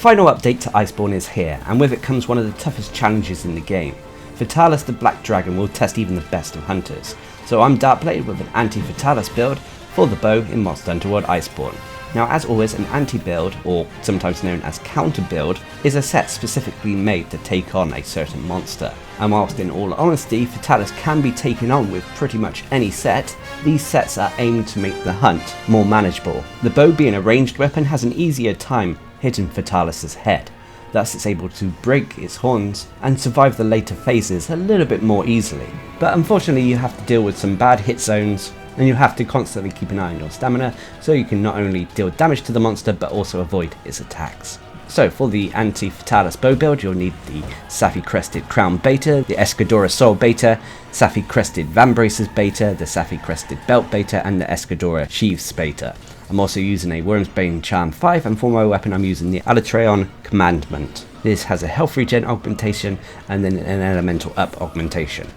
final update to Iceborne is here, and with it comes one of the toughest challenges in the game. Fatalis the Black Dragon will test even the best of hunters, so I'm Darcblade with an Anti-Fatalis build for the bow in Monster Hunter World Iceborne. Now, as always, an anti-build, or sometimes known as counter-build, is a set specifically made to take on a certain monster. And whilst in all honesty, Fatalis can be taken on with pretty much any set, these sets are aimed to make the hunt more manageable. The bow, being a ranged weapon, has an easier time hitting Fatalis' head. Thus it's able to break its horns and survive the later phases a little bit more easily. But unfortunately you have to deal with some bad hit zones, and you have to constantly keep an eye on your stamina so you can not only deal damage to the monster but also avoid its attacks. So for the Anti-Fatalis bow build, you'll need the Sapphire Crested Crown Beta, the Escadora Soul Beta, Sapphire Crested Vambraces Beta, the Sapphire Crested Belt Beta, and the Escadora Sheaths Beta. I'm also using a Wormsbane Charm 5, and for my weapon I'm using the Alatreon Commandment. This has a health regen augmentation and then an elemental up augmentation.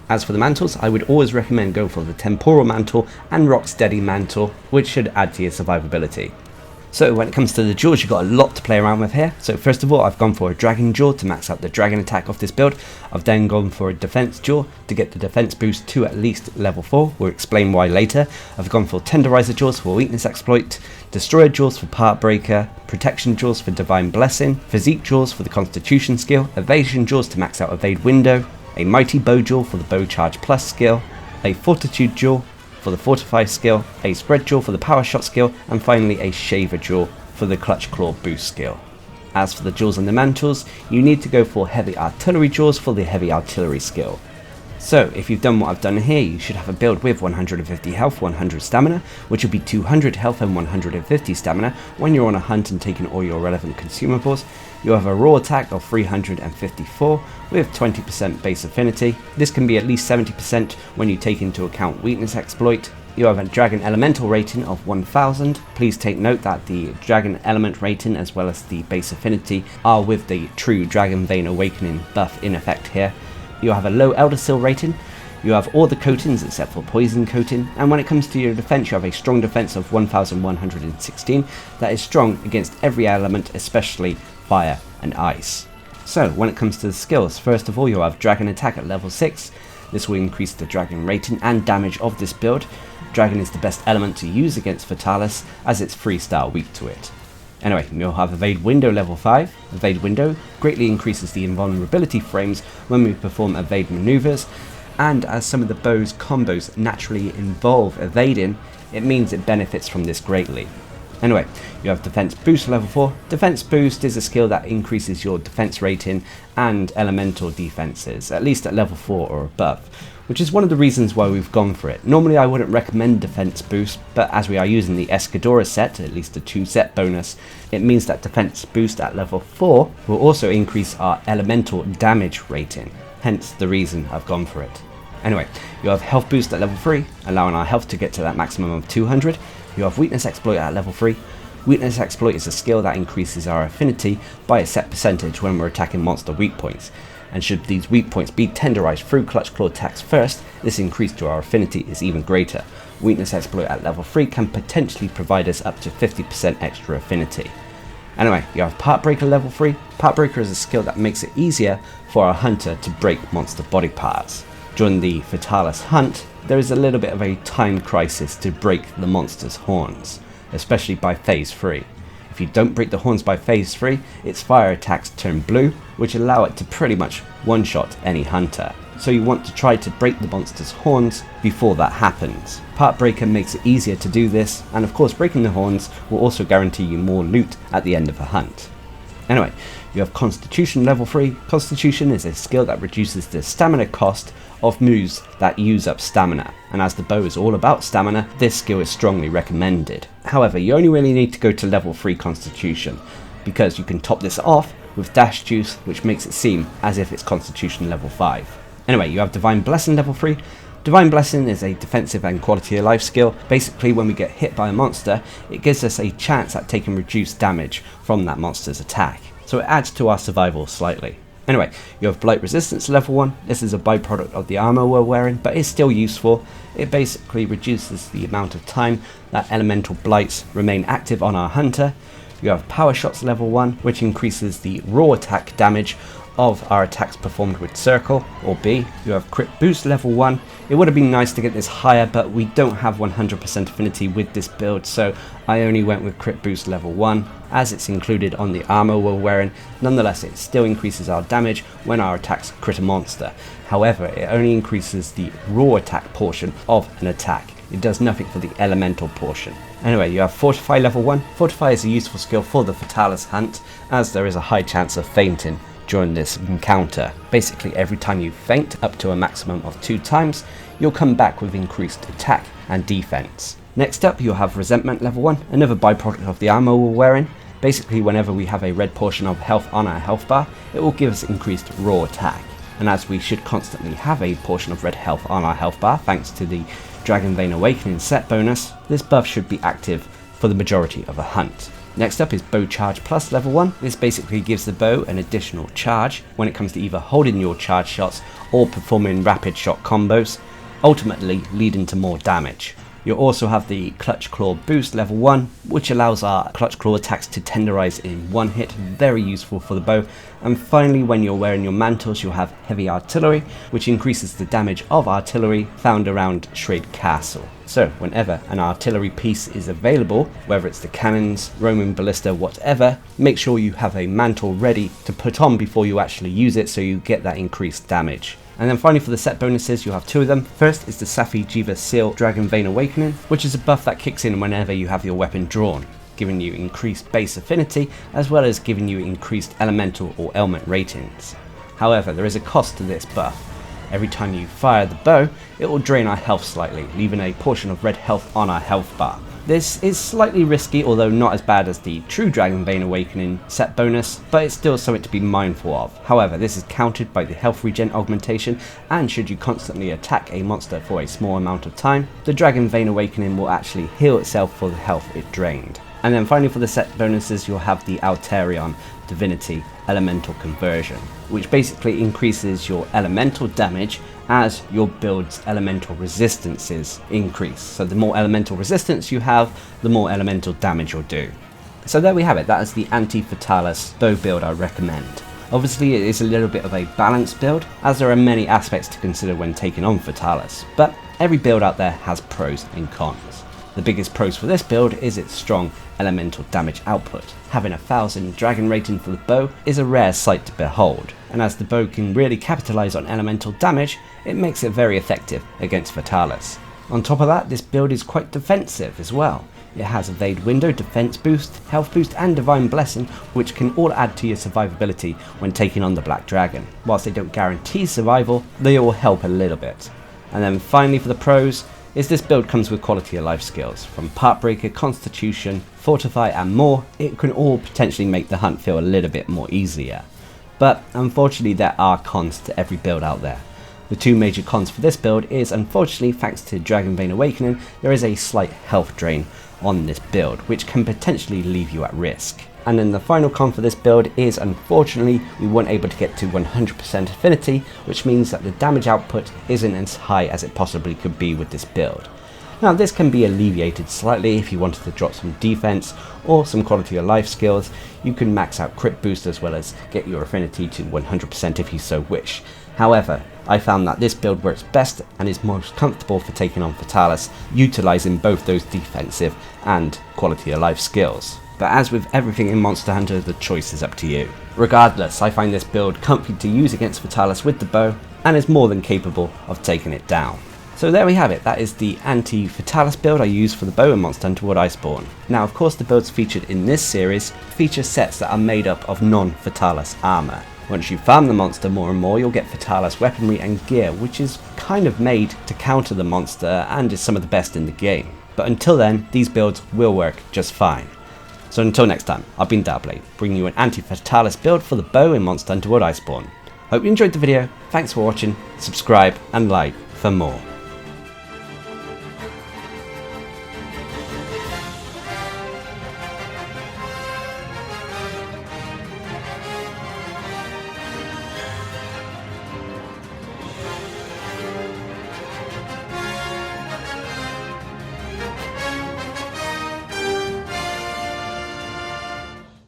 As for the mantles, I would always recommend going for the Temporal Mantle and Rocksteady Mantle, which should add to your survivability. So when it comes to the jaws, you've got a lot to play around with here. So first of all, I've gone for a Dragon Jaw to max out the dragon attack of this build. I've then gone for a Defense Jaw to get the defense boost to at least level 4. We'll explain why later. I've gone for Tenderizer Jaws for Weakness Exploit, Destroyer Jaws for Part Breaker, Protection Jaws for Divine Blessing, Physique Jaws for the Constitution skill, Evasion Jaws to max out Evade Window, a Mighty Bow Jaw for the Bow Charge Plus skill, a Fortitude Jaw for the Fortify skill, a Spread Jaw for the Power Shot skill, and finally a Shaver Jaw for the Clutch Claw Boost skill. As for the jaws and the mantles, you need to go for Heavy Artillery Jaws for the Heavy Artillery skill. So if you've done what I've done here, you should have a build with 150 health, 100 stamina, which will be 200 health and 150 stamina when you're on a hunt and taking all your relevant consumables. You have a raw attack of 354 with 20% base affinity. This can be at least 70% when you take into account weakness exploit. You have a dragon elemental rating of 1000. Please take note that the dragon element rating as well as the base affinity are with the true Dragon Vein Awakening buff in effect here. You have a low Elder Seal rating. You have all the coatings except for poison coating, and when it comes to your defense, you have a strong defense of 1116 that is strong against every element, especially fire and ice. So when it comes to the skills, first of all you have Dragon Attack at level 6. This will increase the dragon rating and damage of this build. Dragon is the best element to use against Fatalis as it's freestyle weak to it. Anyway, you'll have Evade Window level 5. Evade Window greatly increases the invulnerability frames when we perform evade maneuvers, and as some of the bow's combos naturally involve evading, it means it benefits from this greatly. Anyway, you have Defense Boost level 4. Defense Boost is a skill that increases your defense rating and elemental defenses, at least at level 4 or above, which is one of the reasons why we've gone for it. Normally I wouldn't recommend Defense Boost, but as we are using the Escadora set, at least a 2 set bonus, it means that Defense Boost at level 4 will also increase our elemental damage rating, hence the reason I've gone for it. Anyway, you have Health Boost at level 3, allowing our health to get to that maximum of 200. You have Weakness Exploit at level 3. Weakness Exploit is a skill that increases our affinity by a set percentage when we're attacking monster weak points. And should these weak points be tenderized through Clutch Claw attacks first, this increase to our affinity is even greater. Weakness Exploit at level 3 can potentially provide us up to 50% extra affinity. Anyway, you have Part Breaker level 3. Part Breaker is a skill that makes it easier for our hunter to break monster body parts. During the Fatalis hunt, there is a little bit of a time crisis to break the monster's horns, especially by phase 3. If you don't break the horns by phase 3, its fire attacks turn blue, which allow it to pretty much one-shot any hunter. So you want to try to break the monster's horns before that happens. Part Breaker makes it easier to do this, and of course breaking the horns will also guarantee you more loot at the end of a hunt. Anyway, you have Constitution level 3. Constitution is a skill that reduces the stamina cost of moves that use up stamina, and as the bow is all about stamina, this skill is strongly recommended. However, you only really need to go to level 3 Constitution, because you can top this off with Dash Juice, which makes it seem as if it's Constitution level 5. Anyway, you have Divine Blessing level 3. Divine Blessing is a defensive and quality of life skill. Basically, when we get hit by a monster, it gives us a chance at taking reduced damage from that monster's attack, so it adds to our survival slightly. Anyway, you have Blight Resistance level 1. This is a byproduct of the armor we're wearing, but it's still useful. It basically reduces the amount of time that elemental blights remain active on our hunter. You have Power Shots level 1, which increases the raw attack damage of our attacks performed with circle or B. You have Crit Boost level 1. It would have been nice to get this higher, but we don't have 100% affinity with this build, so I only went with Crit Boost level 1 as it's included on the armor we're wearing. Nonetheless, it still increases our damage when our attacks crit a monster. However, it only increases the raw attack portion of an attack. It does nothing for the elemental portion. Anyway, you have Fortify level 1. Fortify is a useful skill for the Fatalis hunt, as there is a high chance of fainting during this encounter. Basically, every time you faint, up to a maximum of 2 times, you'll come back with increased attack and defense. Next up, you'll have Resentment level 1, another byproduct of the armor we're wearing. Basically, whenever we have a red portion of health on our health bar, it will give us increased raw attack. And as we should constantly have a portion of red health on our health bar, thanks to the Dragon Vein Awakening set bonus, this buff should be active for the majority of a hunt. Next up is Bow Charge Plus level 1. This basically gives the bow an additional charge when it comes to either holding your charge shots or performing rapid shot combos, ultimately leading to more damage. You'll also have the Clutch Claw Boost level 1, which allows our Clutch Claw attacks to tenderize in one hit, very useful for the bow. And finally, when you're wearing your mantles, you'll have Heavy Artillery, which increases the damage of artillery found around Shrade Castle. So whenever an artillery piece is available, whether it's the cannons, Roman ballista, whatever, make sure you have a mantle ready to put on before you actually use it so you get that increased damage. And then finally for the set bonuses, you have 2 of them. First is the Safi Jiva Seal Dragon Vein Awakening, which is a buff that kicks in whenever you have your weapon drawn, giving you increased base affinity as well as giving you increased elemental or ailment ratings. However, there is a cost to this buff. Every time you fire the bow, it will drain our health slightly, leaving a portion of red health on our health bar. This is slightly risky, although not as bad as the true Dragon Vein Awakening set bonus, but it's still something to be mindful of. However, this is countered by the health regen augmentation, and should you constantly attack a monster for a small amount of time, the Dragon Vein Awakening will actually heal itself for the health it drained. And then finally for the set bonuses, you'll have the Alterion Divinity Elemental Conversion, which basically increases your elemental damage as your build's elemental resistances increase. So the more elemental resistance you have, the more elemental damage you'll do. So there we have it, that is the Anti-Fatalis bow build I recommend. Obviously it is a little bit of a balanced build, as there are many aspects to consider when taking on Fatalis, but every build out there has pros and cons. The biggest pros for this build is its strong elemental damage output. Having 1000 dragon rating for the bow is a rare sight to behold, and as the bow can really capitalize on elemental damage, it makes it very effective against Fatalis. On top of that, this build is quite defensive as well. It has Evade Window, Defense Boost, Health Boost and Divine Blessing, which can all add to your survivability when taking on the Black Dragon. Whilst they don't guarantee survival, they all help a little bit. And then finally for the pros, is this build comes with quality of life skills. From Part Breaker, Constitution, Fortify and more, it can all potentially make the hunt feel a little bit more easier. But unfortunately there are cons to every build out there. The 2 major cons for this build is, unfortunately, thanks to Dragon Vein Awakening, there is a slight health drain on this build, which can potentially leave you at risk. And then the final con for this build is, unfortunately, we weren't able to get to 100% affinity, which means that the damage output isn't as high as it possibly could be with this build. Now this can be alleviated slightly if you wanted to drop some defense or some quality of life skills. You can max out crit boost as well as get your affinity to 100% if you so wish. However, I found that this build works best and is most comfortable for taking on Fatalis, utilising both those defensive and quality of life skills. But as with everything in Monster Hunter, the choice is up to you. Regardless, I find this build comfy to use against Fatalis with the bow, and is more than capable of taking it down. So there we have it, that is the Anti-Fatalis build I use for the bow in Monster Hunter World Iceborne. Now of course the builds featured in this series feature sets that are made up of non-Fatalis armour. Once you farm the monster more and more, you'll get Fatalis weaponry and gear, which is kind of made to counter the monster and is some of the best in the game. But until then, these builds will work just fine. So until next time, I've been Darcblade, bringing you an Anti-Fatalis build for the bow in Monster Hunter World Iceborne. Hope you enjoyed the video, thanks for watching, subscribe and like for more.